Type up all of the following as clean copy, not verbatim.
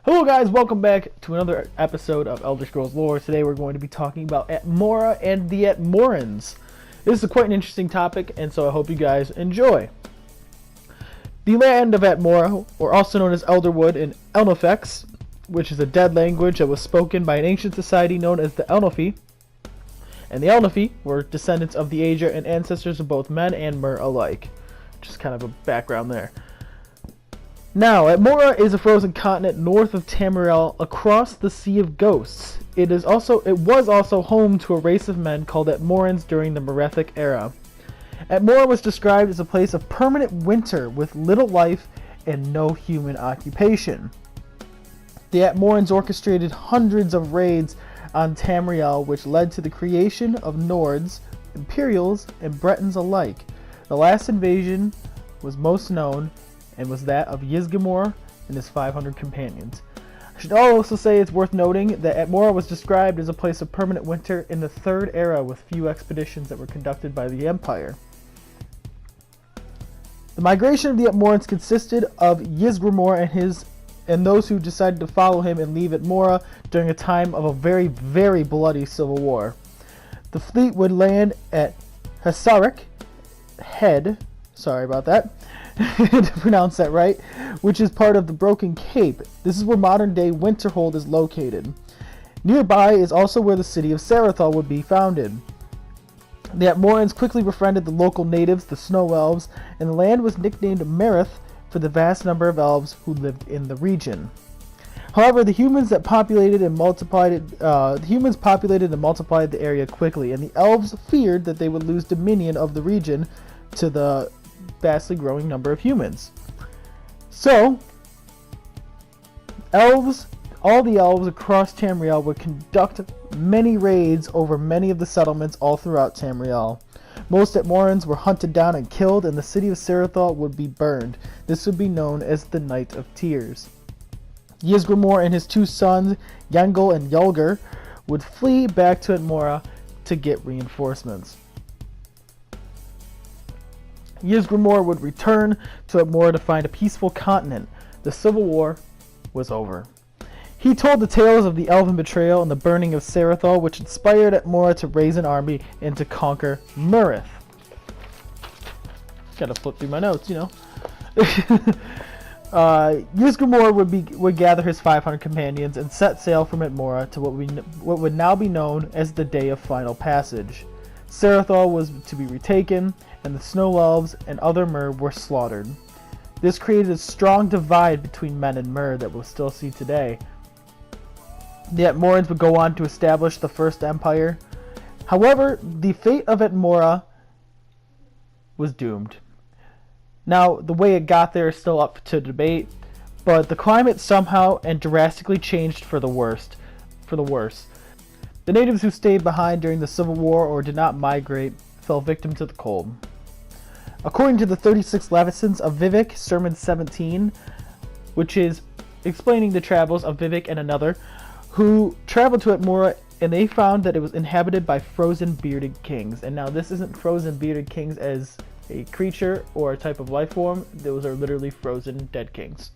Hello guys, welcome back to another episode of Elder Scrolls Lore. Today we're going to be talking about Atmora and the Atmorans. This is quite an interesting topic, and so I hope you guys enjoy. The land of Atmora, or also known as Elderwood in Elnifex, which is a dead language that was spoken by an ancient society known as the Elnifey. And the Elnifey were descendants of the Asia and ancestors of both men and mer alike. Just kind of a background there. Now, Atmora is a frozen continent north of Tamriel across the Sea of Ghosts. It was also home to a race of men called Atmorans during the Merethic era. Atmora was described as a place of permanent winter with little life and no human occupation. The Atmorans orchestrated hundreds of raids on Tamriel, which led to the creation of Nords, Imperials, and Bretons alike. The last invasion was most known and was that of Ysgramor and his 500 companions. I should also say it's worth noting that Atmora was described as a place of permanent winter in the Third Era with few expeditions that were conducted by the Empire. The migration of the Atmorans consisted of Ysgramor and those who decided to follow him and leave Atmora during a time of a very, very bloody civil war. The fleet would land at Hasarek Head, sorry about that, to pronounce that right, which is part of the Broken Cape. This is where modern-day Winterhold is located. Nearby is also where the city of Sarathol would be founded. The Atmorans quickly befriended the local natives, the Snow Elves, and the land was nicknamed Merith for the vast number of elves who lived in the region. However, the humans populated and multiplied the area quickly, and the elves feared that they would lose dominion of the region to the vastly growing number of humans. So, all the elves across Tamriel would conduct many raids over many of the settlements all throughout Tamriel. Most Atmorans were hunted down and killed, and the city of Sarathol would be burned. This would be known as the Night of Tears. Ysgramor and his two sons, Yengel and Yulger, would flee back to Atmora to get reinforcements. Ysgramor would return to Atmora to find a peaceful continent. The civil war was over. He told the tales of the elven betrayal and the burning of Sarathol, which inspired Atmora to raise an army and to conquer Merith. Gotta flip through my notes, you know. Ysgramor would gather his 500 companions and set sail from Atmora to what would now be known as the Day of Final Passage. Sarathol was to be retaken, and the Snow Elves and other mer were slaughtered. This created a strong divide between men and mer that we'll still see today. The Atmorans would go on to establish the First Empire. However, the fate of Atmora was doomed. Now, the way it got there is still up to debate, but the climate somehow and drastically changed for the worse. The natives who stayed behind during the Civil War or did not migrate fell victim to the cold. According to the 36 Levissons of Vivek, Sermon 17, which is explaining the travels of Vivek and another, who traveled to Atmora, and they found that it was inhabited by frozen bearded kings. And now this isn't frozen bearded kings as a creature or a type of life form. Those are literally frozen dead kings.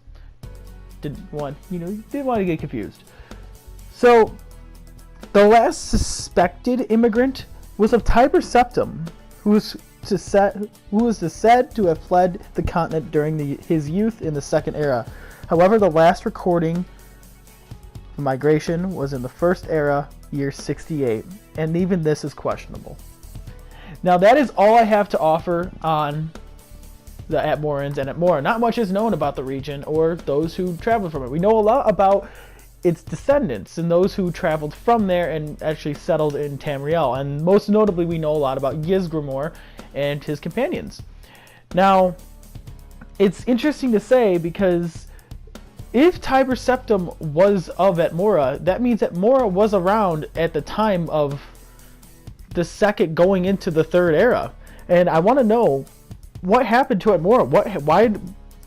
Didn't want to get confused. So, the last suspected immigrant was of Tiber Septim, who was said to have fled the continent during his youth in the Second Era. However, the last recording of migration was in the First Era, year 68, and even this is questionable. Now, that is all I have to offer on the Atmorans and Atmora. Not much is known about the region or those who traveled from it. We know a lot about its descendants and those who traveled from there and actually settled in Tamriel. And most notably, we know a lot about Ysgramor and his companions. Now, it's interesting to say because if Tiber Septim was of Atmora, that means Atmora was around at the time of the second going into the Third Era. And I want to know what happened to Atmora.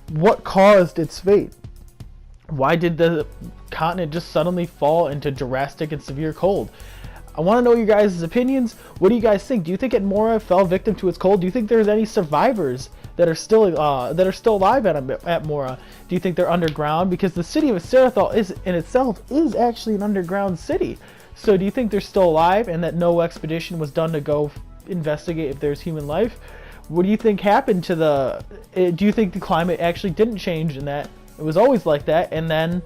What caused its fate? Why did the continent just suddenly fall into drastic and severe cold? I want to know your guys' opinions. What do you guys think? Do you think Atmora fell victim to its cold? Do you think there's any survivors that are still alive at Atmora? Do you think they're underground? Because the city of Sarathol is in itself is actually an underground city. So do you think they're still alive and that no expedition was done to go investigate if there's human life? What do you think happened to do you think the climate actually didn't change and that it was always like that, and then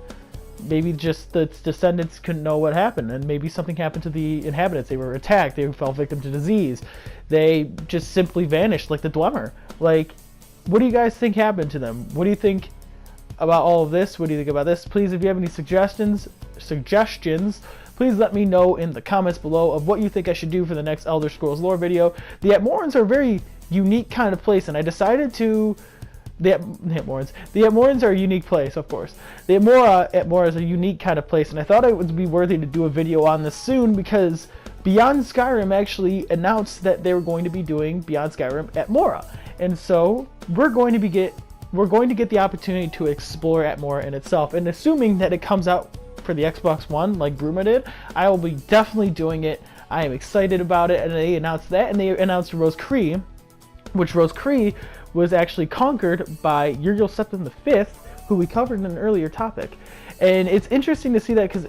maybe just the descendants couldn't know what happened, and maybe something happened to the inhabitants? They were attacked, they fell victim to disease, they just simply vanished like the Dwemer. Like, what do you guys think happened to them? What do you think about all of this? What do you think about this? Please, if you have any suggestions, please let me know in the comments below of what you think I should do for the next Elder Scrolls lore video. The Atmorans are a very unique kind of place, and I decided to... The Atmorans are a unique place, of course. The Atmora is a unique kind of place, and I thought it would be worthy to do a video on this soon because Beyond Skyrim actually announced that they were going to be doing Beyond Skyrim Atmora, and so we're going to get the opportunity to explore Atmora in itself. And assuming that it comes out for the Xbox One, like Bruma did, I will be definitely doing it. I am excited about it, and they announced that, and they announced Rose Cree, which Rose Cree was actually conquered by Uriel Septim V, who we covered in an earlier topic. And it's interesting to see that because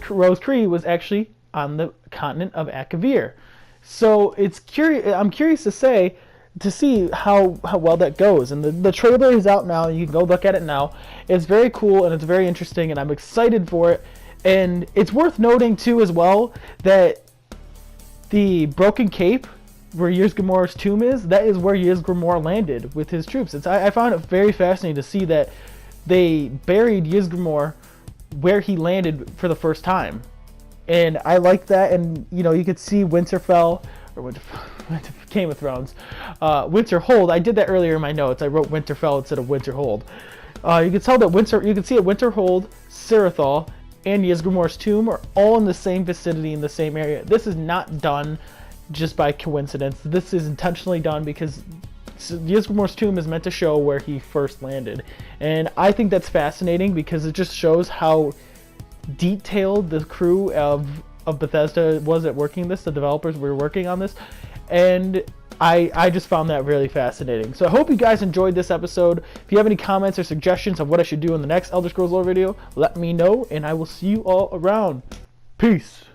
Rose Cree was actually on the continent of Akavir. So I'm curious to see how well that goes. And the trailer is out now. You can go look at it now. It's very cool and it's very interesting, and I'm excited for it. And it's worth noting too as well that the Broken Cape, where Ysgramor's tomb is, that is where Ysgramor landed with his troops. I found it very fascinating to see that they buried Ysgramor where he landed for the first time. And I like that, and you know, you could see Winterfell, or Game of Thrones, Winterhold. I did that earlier in my notes. I wrote Winterfell instead of Winterhold. You can tell that you can see at Winterhold, Sarathol, and Ysgramor's tomb are all in the same vicinity, in the same area. This is not done just by coincidence. This is intentionally done because Ysgramor's tomb is meant to show where he first landed. And I think that's fascinating because it just shows how detailed the crew of Bethesda was at working this. The developers were working on this. And I just found that really fascinating. So I hope you guys enjoyed this episode. If you have any comments or suggestions of what I should do in the next Elder Scrolls lore video, let me know, and I will see you all around. Peace.